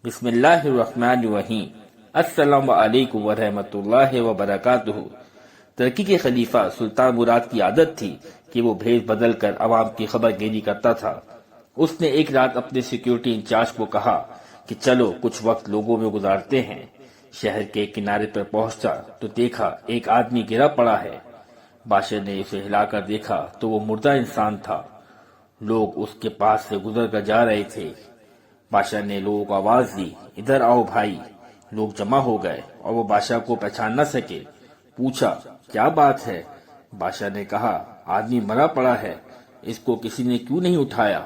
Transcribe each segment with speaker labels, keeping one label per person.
Speaker 1: بسم اللہ الرحمن الرحیم۔ السلام علیکم ورحمۃ اللہ وبرکاتہ۔ ترکی کے خلیفہ سلطان مراد کی عادت تھی کہ وہ بھیس بدل کر عوام کی خبر گیری کرتا تھا۔ اس نے ایک رات اپنے سیکیورٹی انچارج کو کہا کہ چلو کچھ وقت لوگوں میں گزارتے ہیں۔ شہر کے کنارے پر پہنچا تو دیکھا ایک آدمی گرا پڑا ہے۔ بادشاہ نے اسے ہلا کر دیکھا تو وہ مردہ انسان تھا۔ لوگ اس کے پاس سے گزر کر جا رہے تھے۔ بادشاہ نے لوگوں کو آواز دی، ادھر آؤ بھائی۔ لوگ جمع ہو گئے اور وہ بادشاہ کو پہچان نہ سکے۔ پوچھا کیا بات ہے؟ بادشاہ نے کہا آدمی مرا پڑا ہے، اس کو کسی نے کیوں نہیں اٹھایا؟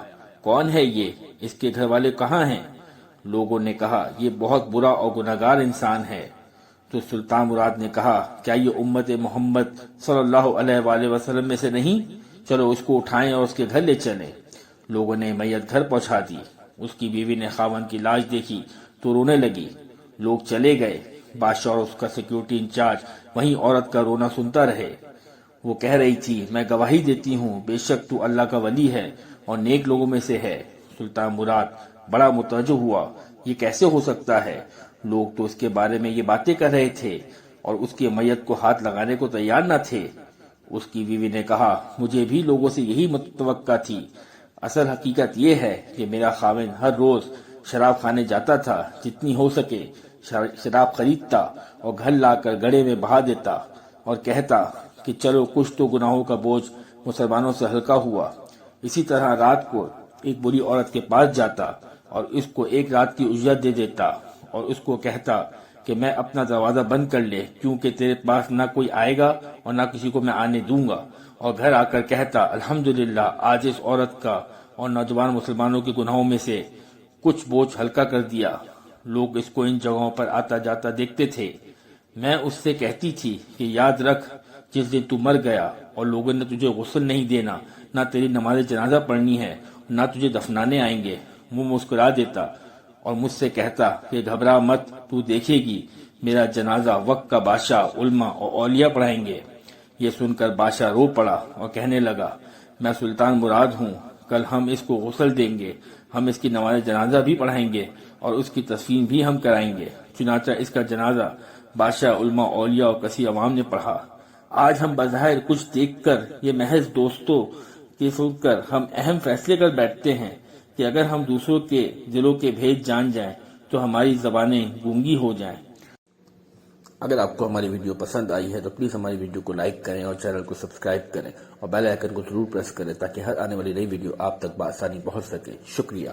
Speaker 1: کون ہے یہ؟ اس کے گھر والے کہاں ہیں؟ لوگوں نے کہا یہ بہت برا اور گناہگار انسان ہے۔ تو سلطان مراد نے کہا کیا یہ امت محمد صلی اللہ علیہ وآلہ وسلم میں سے نہیں؟ چلو اس کو اٹھائیں اور اس کے گھر لے چلیں۔ لوگوں نے میت گھر پہنچا دی۔ اس کی بیوی نے خاوند کی لاش دیکھی تو رونے لگی۔ لوگ چلے گئے۔ بادشاہ اور اس کا سیکیورٹی انچارج وہیں عورت کا رونا سنتا رہے۔ وہ کہہ رہی تھی میں گواہی دیتی ہوں بے شک تو اللہ کا ولی ہے اور نیک لوگوں میں سے ہے۔ سلطان مراد بڑا متوجہ ہوا، یہ کیسے ہو سکتا ہے؟ لوگ تو اس کے بارے میں یہ باتیں کر رہے تھے اور اس کے میت کو ہاتھ لگانے کو تیار نہ تھے۔ اس کی بیوی نے کہا مجھے بھی لوگوں سے یہی متوقع تھی۔ اصل حقیقت یہ ہے کہ میرا خاوند ہر روز شراب خانے جاتا تھا، جتنی ہو سکے شراب خریدتا اور گھر لا کر گڑھے میں بہا دیتا اور کہتا کہ چلو کچھ تو گناہوں کا بوجھ مسلمانوں سے ہلکا ہوا۔ اسی طرح رات کو ایک بری عورت کے پاس جاتا اور اس کو ایک رات کی اجرت دے دیتا اور اس کو کہتا کہ میں اپنا دروازہ بند کر لے کیونکہ تیرے پاس نہ کوئی آئے گا اور نہ کسی کو میں آنے دوں گا، اور گھر آ کر کہتا الحمدللہ آج اس عورت کا اور نوجوان مسلمانوں کے گناہوں میں سے کچھ بوجھ ہلکا کر دیا۔ لوگ اس کو ان جگہوں پر آتا جاتا دیکھتے تھے۔ میں اس سے کہتی تھی کہ یاد رکھ جس دن تو مر گیا اور لوگوں نے تجھے غسل نہیں دینا، نہ تیری نماز جنازہ پڑھنی ہے، نہ تجھے دفنانے آئیں گے۔ وہ مسکرا دیتا اور مجھ سے کہتا کہ گھبرا مت، تو دیکھے گی میرا جنازہ وقت کا بادشاہ، علماء اور اولیاء پڑھائیں گے۔ یہ سن کر بادشاہ رو پڑا اور کہنے لگا میں سلطان مراد ہوں، کل ہم اس کو غسل دیں گے، ہم اس کی نماز جنازہ بھی پڑھائیں گے اور اس کی تدفین بھی ہم کرائیں گے۔ چنانچہ اس کا جنازہ بادشاہ، علماء، اولیاء اور کثیر عوام نے پڑھا۔ آج ہم بظاہر کچھ دیکھ کر یہ محض دوستوں کے سن کر ہم اہم فیصلے کر بیٹھتے ہیں کہ اگر ہم دوسروں کے دلوں کے بھید جان جائیں تو ہماری زبانیں گونگی ہو جائیں۔ اگر آپ کو ہماری ویڈیو پسند آئی ہے تو پلیز ہماری ویڈیو کو لائک کریں اور چینل کو سبسکرائب کریں اور بیل آئیکن کو ضرور پریس کریں تاکہ ہر آنے والی نئی ویڈیو آپ تک بآسانی پہنچ سکے۔ شکریہ۔